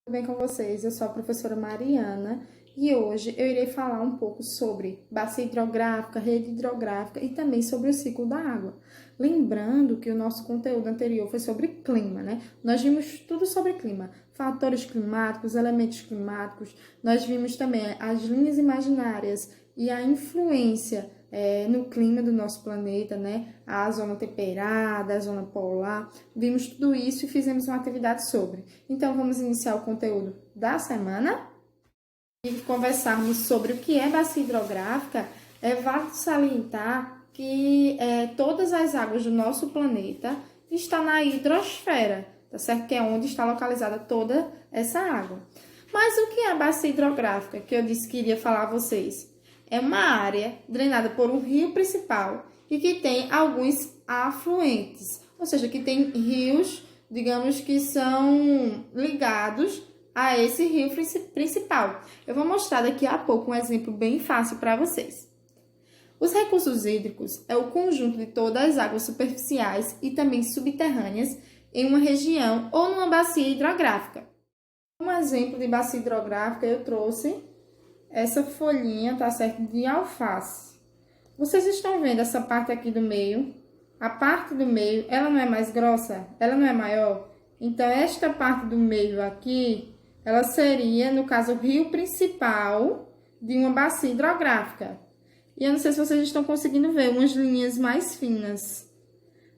Tudo bem com vocês? Eu sou a professora Mariana e hoje eu irei falar um pouco sobre bacia hidrográfica, rede hidrográfica e também sobre o ciclo da água. Lembrando que o nosso conteúdo anterior foi sobre clima, né? Nós vimos tudo sobre clima, fatores climáticos, elementos climáticos, nós vimos também as linhas imaginárias e a influência no clima do nosso planeta, né? A zona temperada, a zona polar. Vimos tudo isso e fizemos uma atividade sobre. Então, vamos iniciar o conteúdo da semana e conversarmos sobre o que é bacia hidrográfica. É válido salientar que todas as águas do nosso planeta estão na hidrosfera, tá certo? Que é onde está localizada toda essa água. Mas o que é a bacia hidrográfica, que eu disse que iria falar a vocês? É uma área drenada por um rio principal e que tem alguns afluentes, ou seja, que tem rios, digamos, que são ligados a esse rio principal. Eu vou mostrar daqui a pouco um exemplo bem fácil para vocês. Os recursos hídricos é o conjunto de todas as águas superficiais e também subterrâneas em uma região ou numa bacia hidrográfica. Um exemplo de bacia hidrográfica eu trouxe essa folhinha, tá certo? De alface. Vocês estão vendo essa parte aqui do meio? A parte do meio, ela não é mais grossa? Ela não é maior? Então, esta parte do meio aqui, ela seria, no caso, o rio principal de uma bacia hidrográfica. E eu não sei se vocês estão conseguindo ver umas linhas mais finas.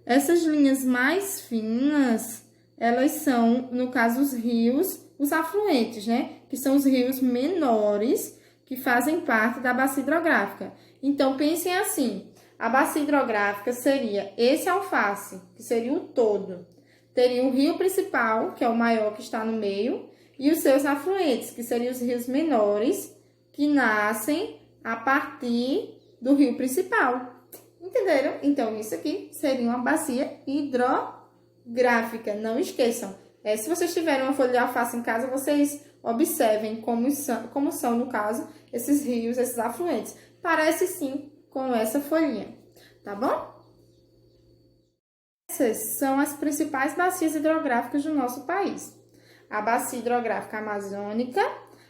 Essas linhas mais finas, elas são, no caso, os rios, os afluentes, né? Que são os rios menores que fazem parte da bacia hidrográfica. Então, pensem assim, a bacia hidrográfica seria esse alface, que seria o todo. Teria o rio principal, que é o maior que está no meio, e os seus afluentes, que seriam os rios menores, que nascem a partir do rio principal. Entenderam? Então, isso aqui seria uma bacia hidrográfica. Não esqueçam. Se vocês tiverem uma folha de alface em casa, vocês observem como são, no caso, esses rios, esses afluentes. Parece sim com essa folhinha, tá bom? Essas são as principais bacias hidrográficas do nosso país. A bacia hidrográfica amazônica,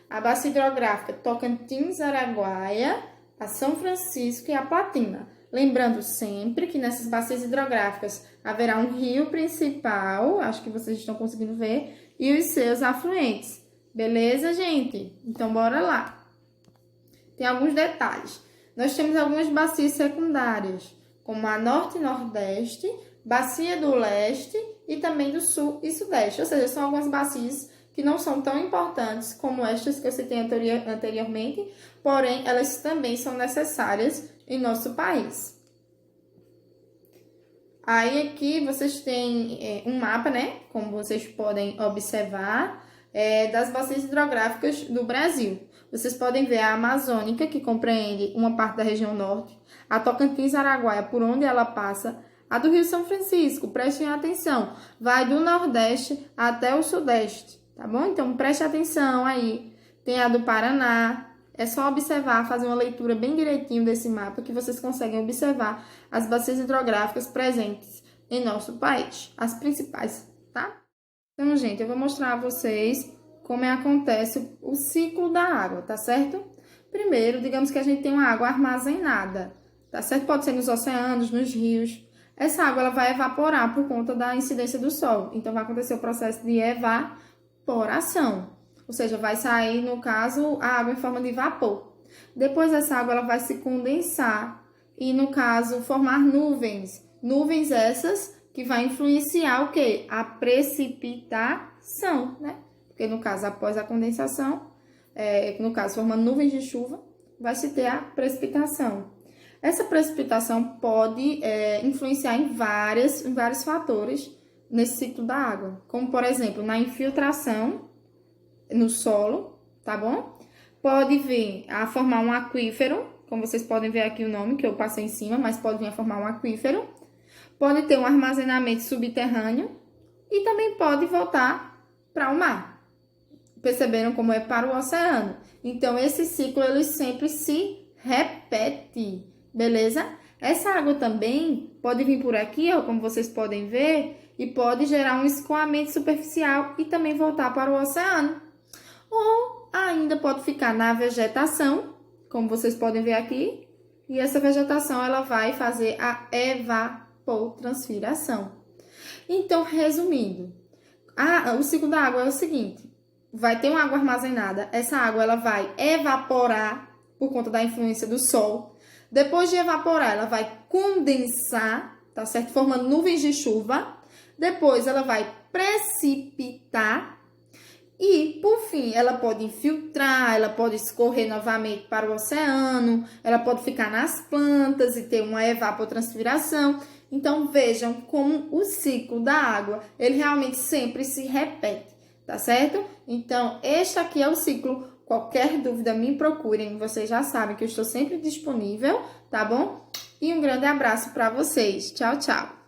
a bacia hidrográfica Tocantins-Araguaia, a São Francisco e a Platina. Lembrando sempre que nessas bacias hidrográficas haverá um rio principal, acho que vocês estão conseguindo ver, e os seus afluentes. Beleza, gente? Então, bora lá. Tem alguns detalhes. Nós temos algumas bacias secundárias, como a Norte e Nordeste, Bacia do Leste e também do Sul e Sudeste. Ou seja, são algumas bacias que não são tão importantes como estas que eu citei anteriormente, porém, elas também são necessárias em nosso país. Aí, aqui, vocês têm um mapa, né? Como vocês podem observar, das bacias hidrográficas do Brasil. Vocês podem ver a Amazônica, que compreende uma parte da região norte, a Tocantins-Araguaia, por onde ela passa, a do Rio São Francisco, prestem atenção, vai do Nordeste até o Sudeste, tá bom? Então, preste atenção aí. Tem a do Paraná, é só observar, fazer uma leitura bem direitinho desse mapa que vocês conseguem observar as bacias hidrográficas presentes em nosso país, as principais, tá? Então, gente, eu vou mostrar a vocês como acontece o ciclo da água, tá certo? Primeiro, digamos que a gente tem uma água armazenada, tá certo? Pode ser nos oceanos, nos rios. Essa água ela vai evaporar por conta da incidência do sol. Então, vai acontecer o processo de evaporação. Ou seja, vai sair, no caso, a água em forma de vapor. Depois, essa água ela vai se condensar e, no caso, formar nuvens. Nuvens essas que vai influenciar o quê? A precipitação, né? Porque, no caso, após a condensação, no caso, formando nuvens de chuva, vai se ter a precipitação. Essa precipitação pode influenciar em vários fatores nesse ciclo da água, como, por exemplo, na infiltração no solo, tá bom? Pode vir a formar um aquífero, como vocês podem ver aqui o nome que eu passei em cima, mas pode vir a formar um aquífero. Pode ter um armazenamento subterrâneo e também pode voltar para o mar. Perceberam como é para o oceano? Então, esse ciclo, ele sempre se repete, beleza? Essa água também pode vir por aqui, ó, como vocês podem ver, e pode gerar um escoamento superficial e também voltar para o oceano. ou ainda pode ficar na vegetação, como vocês podem ver aqui, e essa vegetação ela vai fazer a evapotranspiração. Então, resumindo, o ciclo da água é o seguinte: vai ter uma água armazenada, essa água ela vai evaporar por conta da influência do sol. Depois de evaporar, ela vai condensar, tá certo? Formando nuvens de chuva. Depois ela vai precipitar e, por fim, ela pode infiltrar, ela pode escorrer novamente para o oceano, ela pode ficar nas plantas e ter uma evapotranspiração. Então, vejam como o ciclo da água, ele realmente sempre se repete, tá certo? Então, este aqui é o ciclo. Qualquer dúvida, me procurem. Vocês já sabem que eu estou sempre disponível, tá bom? E um grande abraço para vocês. Tchau, tchau!